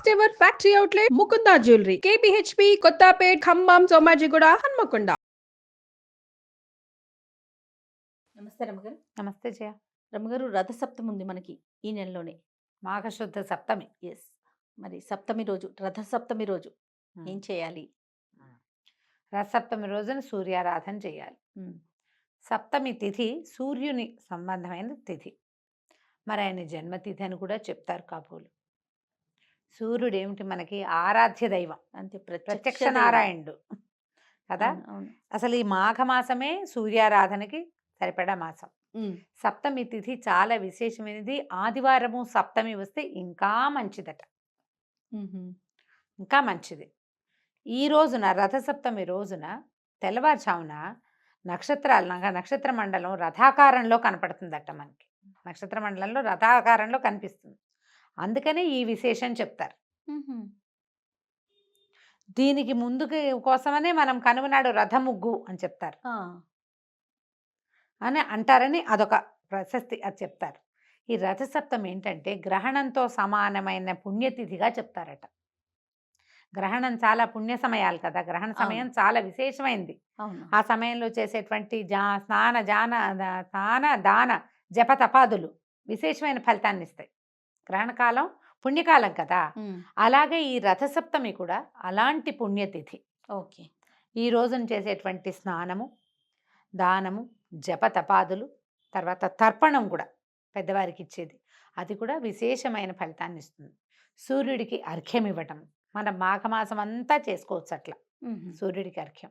First ever factory outlet Mukunda jewellery KPHB Kothapet Khammam Somajiguda Hanamkonda. నమస్తే రమ్మగారు. నమస్తే జయ. రమ్మగారు, రథసప్తమి ఉంది మనకి ఈ నెలలోనే. మాఘశుద్ధ సప్తమి. ఎస్. మరి సప్తమి రోజు, రథసప్తమి రోజు ఏం చేయాలి? రథసప్తమి రోజున సూర్యారాధన చేయాలి. సప్తమి తిథి సూర్యుని సంబంధమైన తిథి. మరి ఆయన జన్మతిథి అని కూడా చెప్తారు కాబోలు. సూర్యుడు ఏమిటి మనకి ఆరాధ్య దైవం, అంతే, ప్రత్యక్ష నారాయణుడు కదా. అసలు ఈ మాఘమాసమే సూర్యారాధనకి సరిపడా మాసం. సప్తమి తిథి చాలా విశేషమైనది. ఆదివారము సప్తమి వస్తే ఇంకా మంచిదట, ఇంకా మంచిది. ఈ రోజున రథసప్తమి రోజున తెల్లవారుజామున నక్షత్ర మండలం రథాకారంలో కనపడుతుందట మనకి. నక్షత్ర మండలంలో రథాకారంలో కనిపిస్తుంది. అందుకనే ఈ విశేషం చెప్తారు. దీనికి ముందుకి కోసమనే మనం కనుమనాడు రథముగ్గు అని చెప్తారు అని అంటారని అదొక ప్రశస్తి, అది చెప్తారు. ఈ రథసప్తమి ఏంటంటే గ్రహణంతో సమానమైన పుణ్యతిథిగా చెప్తారట. గ్రహణం చాలా పుణ్య సమయాలు కదా, గ్రహణ సమయం చాలా విశేషమైంది. ఆ సమయంలో చేసేటువంటి స్నాన దాన జప తపాదులు విశేషమైన ఫలితాన్ని ఇస్తాయి. గ్రహణకాలం పుణ్యకాలం కదా, అలాగే ఈ రథసప్తమి కూడా అలాంటి పుణ్యతిథి. ఓకే. ఈ రోజున చేసేటువంటి స్నానము, దానము, జప తపాదులు, తర్వాత తర్పణం కూడా పెద్దవారికి ఇచ్చేది, అది కూడా విశేషమైన ఫలితాన్ని ఇస్తుంది. సూర్యుడికి అర్ఘ్యం ఇవ్వటం మనం మాఘమాసం అంతా చేసుకోవచ్చు అట్లా. సూర్యుడికి అర్ఘ్యం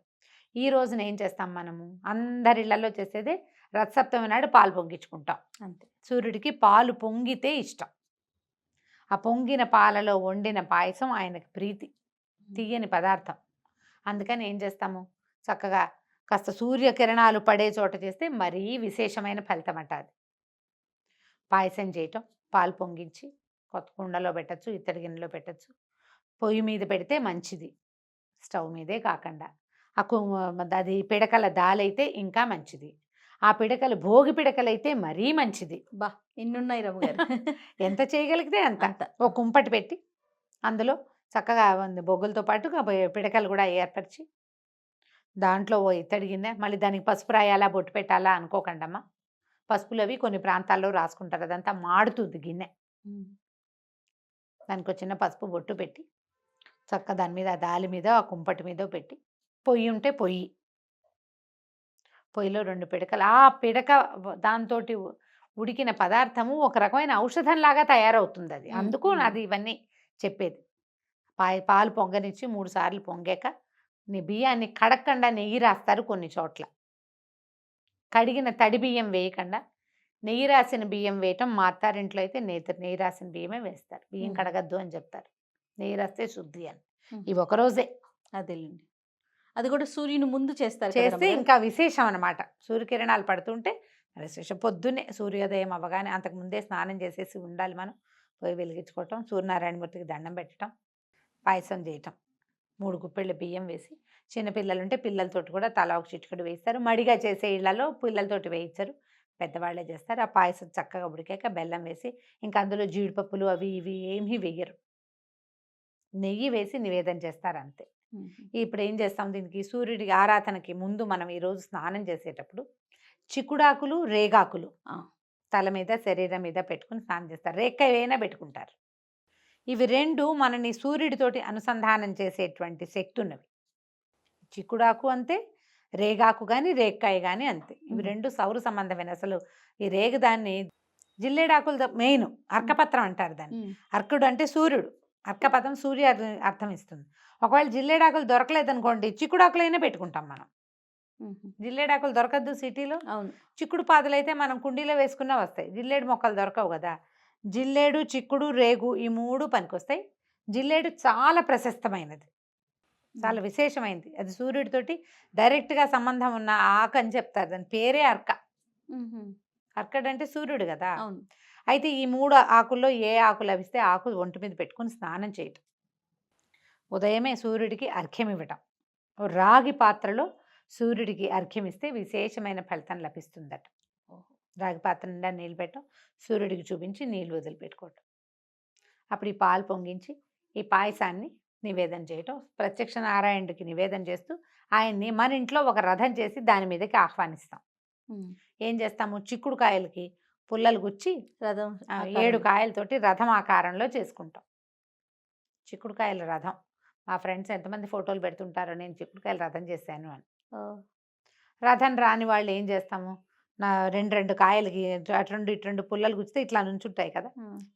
ఈ రోజున ఏం చేస్తాం మనము, అందరిళ్లలో చేసేదే రథసప్తమి నాడు పాలు పొంగించుకుంటాం. అంతే. సూర్యుడికి పాలు పొంగితే ఇష్టం. ఆ పొంగిన పాలలో వండిన పాయసం ఆయనకు ప్రీతి, తీయని పదార్థం. అందుకని ఏం చేస్తాము, చక్కగా కాస్త సూర్యకిరణాలు పడే చోట చేస్తే మరీ విశేషమైన ఫలితం అంట. అది పాయసం చేయటం, పాలు పొంగించి కొత్త కుండలో పెట్టచ్చు, ఇత్తడి గిన్నెలో పెట్టచ్చు. పొయ్యి మీద పెడితే మంచిది, స్టవ్ మీదే కాకుండా. అది పిడకల దాలైతే ఇంకా మంచిది. ఆ పిడకలు భోగి పిడకలైతే మరీ మంచిది. బా, ఎన్నున్నాయి రమ్మగారు. ఎంత చేయగలిగితే అంత. ఓ కుంపటి పెట్టి అందులో చక్కగా బొగ్గులతో పాటు పిడకలు కూడా ఏర్పరిచి దాంట్లో ఓ ఇత్తడి గిన్నె, మళ్ళీ దానికి పసుపు రాయాలా బొట్టు పెట్టాలా అనుకోకండమ్మా. పసుపులు అవి కొన్ని ప్రాంతాల్లో రాసుకుంటారు, అదంతా మాడుతుంది గిన్నె. దానికి చిన్న పసుపు బొట్టు పెట్టి చక్క దాని మీద దాలి మీద ఆ కుంపటి మీద పెట్టి, పొయ్యి ఉంటే పొయ్యిలో 2 పిడకలు, ఆ పిడక దాంతో ఉడికిన పదార్థము ఒక రకమైన ఔషధంలాగా తయారవుతుంది అది. అందుకు అది ఇవన్నీ చెప్పేది. పాలు పొంగనిచ్చి 3 సార్లు పొంగాక బియ్యాన్ని కడగకుండా నెయ్యి రాస్తారు కొన్ని చోట్ల. కడిగిన తడి బియ్యం వేయకుండా నెయ్యి రాసిన బియ్యం వేయటం, మా అత్తారింట్లో అయితే నెయ్యి రాసిన బియ్యమే వేస్తారు. బియ్యం కడగద్దు అని చెప్తారు, నెయ్యి రాస్తే శుద్ధి అని. ఇవి ఒకరోజే. అదేలేండి. అది కూడా సూర్యుని ముందు చేస్తారు, చేస్తే ఇంకా విశేషం అనమాట. సూర్యకిరణాలు పడుతుంటే విశేషం. పొద్దున్నే సూర్యోదయం అవ్వగానే అంతకుముందే స్నానం చేసేసి ఉండాలి మనం. పోయి వెలిగించుకోవటం, సూర్యనారాయణమూర్తికి దండం పెట్టడం, పాయసం చేయటం, 3 గుప్పెళ్ళ బియ్యం వేసి, చిన్నపిల్లలు ఉంటే పిల్లలతోటి కూడా తలా ఒక చిటికెడు వేస్తారు. మడిగా చేసే ఇళ్లలో పిల్లలతోటి వేయించరు, పెద్దవాళ్ళే చేస్తారు. ఆ పాయసం చక్కగా ఉడికాక బెల్లం వేసి, ఇంకా అందులో జీడిపప్పులు అవి ఇవి ఏమీ వేయరు, నెయ్యి వేసి నివేదన చేస్తారు అంతే. ఇప్పుడు ఏం చేస్తాం, దీనికి సూర్యుడికి ఆరాధనకి ముందు మనం ఈరోజు స్నానం చేసేటప్పుడు చిక్కుడాకులు, రేగాకులు తల మీద శరీరం మీద పెట్టుకుని స్నానం చేస్తారు. రేక్కాయ అయినా పెట్టుకుంటారు. ఇవి 2 మనని సూర్యుడితోటి అనుసంధానం చేసేటువంటి శక్తి ఉన్నవి. చిక్కుడాకు అంతే, రేగాకు కానీ రేక్కాయ కానీ అంతే. ఇవి 2 సౌర సంబంధమైన. అసలు ఈ రేగదాన్ని జిల్లేడాకులు మెయిన్, అర్కపత్రం అంటారు దాన్ని. అర్కుడు అంటే సూర్యుడు, అర్కపత్రం సూర్య అర్థం ఇస్తుంది. ఒకవేళ జిల్లేడాకులు దొరకలేదనుకోండి, చిక్కుడాకులైనా పెట్టుకుంటాం మనం. జిల్లేడాకులు దొరకద్దు సిటీలో. అవును. చిక్కుడు పాదులు అయితే మనం కుండీలో వేసుకున్నా వస్తాయి. జిల్లేడు మొక్కలు దొరకవు కదా. జిల్లేడు, చిక్కుడు, రేగు ఈ 3 పనికొస్తాయి. జిల్లేడు చాలా ప్రశస్తమైనది, చాలా విశేషమైనది. అది సూర్యుడితోటి డైరెక్ట్గా సంబంధం ఉన్న ఆకు అని చెప్తారు. దాని పేరే అర్క. అర్కడ్ అంటే సూర్యుడు కదా. అయితే ఈ 3 ఆకుల్లో ఏ ఆకు లభిస్తే ఆకు ఒంటి మీద పెట్టుకుని స్నానం చేయటం, ఉదయమే సూర్యుడికి అర్ఘ్యం ఇవ్వటం, రాగి పాత్రలో సూర్యుడికి అర్ఘ్యం ఇస్తే విశేషమైన ఫలితం లభిస్తుందట. రాగి పాత్ర నిండా నీళ్ళు పెట్టడం, సూర్యుడికి చూపించి నీళ్ళు వదిలిపెట్టుకోవటం. అప్పుడు ఈ పాలు పొంగించి ఈ పాయసాన్ని నివేదన చేయటం, ప్రత్యక్ష నారాయణుడికి నివేదన చేస్తూ ఆయన్ని మన ఇంట్లో ఒక రథం చేసి దాని మీదకి ఆహ్వానిస్తాం. ఏం చేస్తాము, చిక్కుడుకాయలకి పుల్లలు గుచ్చి రథం 7 కాయలతోటి రథం ఆకారంలో చేసుకుంటాం. చిక్కుడుకాయల రథం. మా ఫ్రెండ్స్ ఎంతమంది ఫోటోలు పెడుతుంటారో నేను చిక్కుడుకాయల రథం చేశాను అని. రథం రాని వాళ్ళు ఏం చేస్తాము, నా 2 కాయలకి అటు 2 పుల్లలు గుచ్చితే ఇట్లా నుంచుంటాయి కదా,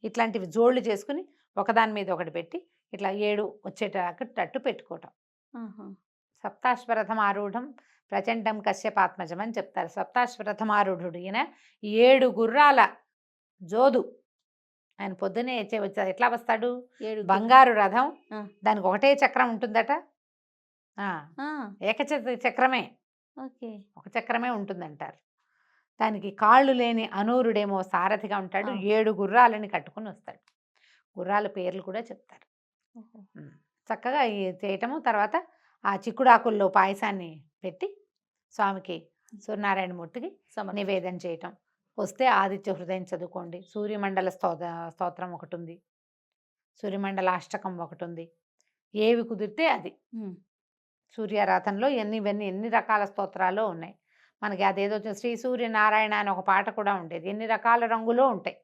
ఇట్లాంటివి జోళ్ళు చేసుకుని ఒకదాని మీద ఒకటి పెట్టి ఇట్లా 7 వచ్చేటట్టు పెట్టుకోవటం. సప్తాశ్వరథం ఆరూఢం ప్రచండం కశ్యపాత్మజం అని చెప్తారు. సప్తాశ్వరథం ఆరూఢుడు ఈయన 7 గుర్రాల జోదు. ఆయన పొద్దునే వచ్చాడు. ఎట్లా వస్తాడు, బంగారు రథం, దానికి ఒకటే చక్రం ఉంటుందట. చక్రమే, ఒక చక్రమే ఉంటుందంటారు. దానికి కాళ్ళు లేని అనూరుడేమో సారథిగా ఉంటాడు. 7 గుర్రాలని కట్టుకుని వస్తాడు. గుర్రాల పేర్లు కూడా చెప్తారు. చక్కగా చేయటము. తర్వాత ఆ చిక్కుడాకుల్లో పాయసాన్ని పెట్టి స్వామికి సూర్యనారాయణమూర్తికి నివేదన చేయటం. వస్తే ఆదిత్య హృదయం చదువుకోండి. సూర్యమండల స్తోత్రం ఒకటి ఉంది, సూర్యమండల అష్టకం ఒకటి ఉంది. ఏవి కుదిరితే అది. సూర్యారాధనలో ఎన్ని రకాల స్తోత్రాలు ఉన్నాయి మనకి. అదేదో శ్రీ సూర్యనారాయణ అని ఒక పాట కూడా ఉండేది. ఎన్ని రకాల రంగులో ఉంటాయి.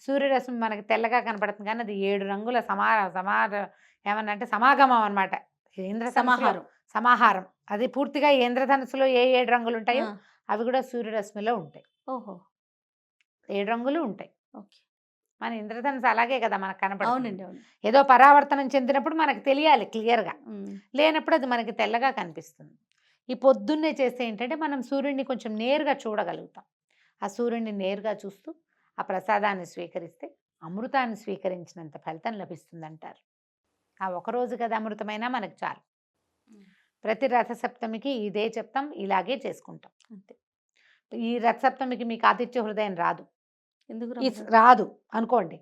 సూర్యరశ్మి మనకి తెల్లగా కనపడుతుంది కానీ అది 7 రంగుల ఏమన్నంటే సమాగమం అనమాట. ఇంద్ర సమాహారం. అది పూర్తిగా ఇంద్రధనుసులో ఏ 7 రంగులు ఉంటాయో అవి కూడా సూర్యరశ్మిలో ఉంటాయి. 7 రంగులు ఉంటాయి. మన ఇంద్రధనుసు అలాగే కదా మనకు కనపడుతుంది. ఏదో పరావర్తనం చెందినప్పుడు మనకు తెలియాలి క్లియర్గా, లేనప్పుడు అది మనకి తెల్లగా కనిపిస్తుంది. ఈ పొద్దున్నే చేస్తే ఏంటంటే మనం సూర్యుడిని కొంచెం నేరుగా చూడగలుగుతాం. ఆ సూర్యుడిని నేరుగా చూస్తూ ఆ ప్రసాదాన్ని స్వీకరిస్తే అమృతాన్ని స్వీకరించినంత ఫలితం లభిస్తుందంటారు. ఆ ఒకరోజు కదా అమృతమైనా మనకు చాలు. ప్రతి రథసప్తమికి ఇదే చెప్తాం, ఇలాగే చేసుకుంటాం అంతే. ఈ రథసప్తమికి మీకు ఆదిత్య హృదయం రాదు, రాదు అనుకోండి.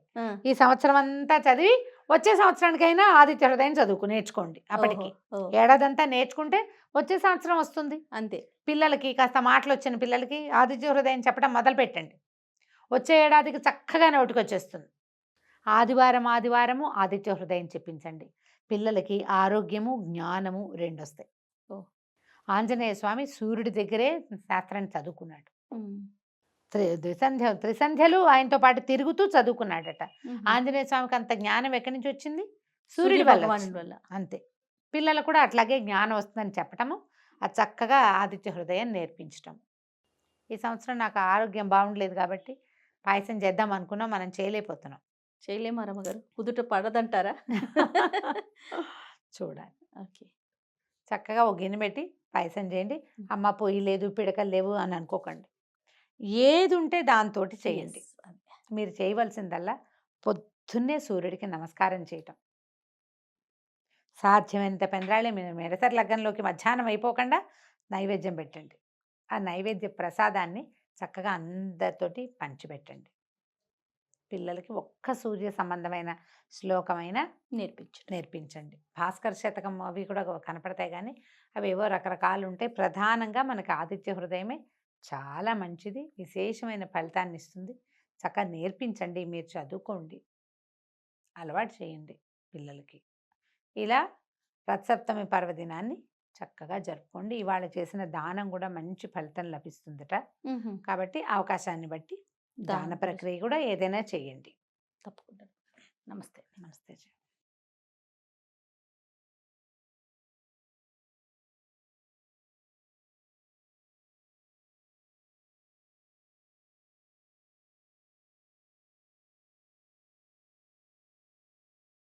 ఈ సంవత్సరం అంతా చదివి వచ్చే సంవత్సరానికైనా ఆదిత్య హృదయం నేర్చుకోండి. అప్పటికి ఏడాదంతా నేర్చుకుంటే వచ్చే సంవత్సరం వస్తుంది అంతే. పిల్లలకి కాస్త మాటలు వచ్చిన పిల్లలకి ఆదిత్య హృదయం చెప్పడం మొదలు పెట్టండి. వచ్చే ఏడాదికి చక్కగా నోటికి వచ్చేస్తుంది. ఆదివారము ఆదిత్య హృదయం చెప్పించండి. పిల్లలకి ఆరోగ్యము జ్ఞానము 2 వస్తాయి. ఆంజనేయ స్వామి సూర్యుడి దగ్గరే శాస్త్రాన్ని చదువుకున్నాడు. త్రిసంధ్యలు ఆయనతో పాటు తిరుగుతూ చదువుకున్నాడట. ఆంజనేయ స్వామికి అంత జ్ఞానం ఎక్కడి నుంచి వచ్చింది? సూర్యుడి వల్ల. అంతే. పిల్లలు కూడా అట్లాగే జ్ఞానం వస్తుందని చెప్పటము, అది చక్కగా ఆదిత్య హృదయం నేర్పించటం. ఈ సంవత్సరం నాకు ఆరోగ్యం బాగుండలేదు కాబట్టి పాయసం చేద్దాం అనుకున్నాం, మనం చేయలేకపోతున్నాం. చేయలేమా రమ్మగారు? కుదుట పడదంటారా? చూడాలి. ఓకే, చక్కగా ఒక గిన్నె పెట్టి పాయసం చేయండి. అమ్మ పొయ్యి లేదు, పిడకలు లేవు అని అనుకోకండి. ఏది ఉంటే దాంతో చేయండి. మీరు చేయవలసిందల్లా పొద్దున్నే సూర్యుడికి నమస్కారం చేయటం. సాధ్యమైనంత పెందరాళే మీరు మెడసరి లగ్గంలోకి మధ్యాహ్నం అయిపోకుండా నైవేద్యం పెట్టండి. ఆ నైవేద్య ప్రసాదాన్ని చక్కగా అందరితోటి పంచిపెట్టండి. పిల్లలకి ఒక్క సూర్య సంబంధమైన శ్లోకమైన నేర్పించండి. భాస్కర శతకం అవి కూడా కనపడతాయి కానీ అవి ఏవో రకరకాలు ఉంటాయి. ప్రధానంగా మనకి ఆదిత్య హృదయమే చాలా మంచిది, విశేషమైన ఫలితాన్ని ఇస్తుంది. చక్కగా నేర్పించండి, మీరు చదువుకోండి, అలవాటు చేయండి పిల్లలకి. ఇలా రథసప్తమి పర్వదినాన్ని చక్కగా జరుపుకోండి. ఇవాళ చేసిన దానం కూడా మంచి ఫలితం లభిస్తుందట. కాబట్టి అవకాశాన్ని బట్టి దాన ప్రక్రియ కూడా ఏదైనా చేయండి. తప్పకుండా. నమస్తే. నమస్తే.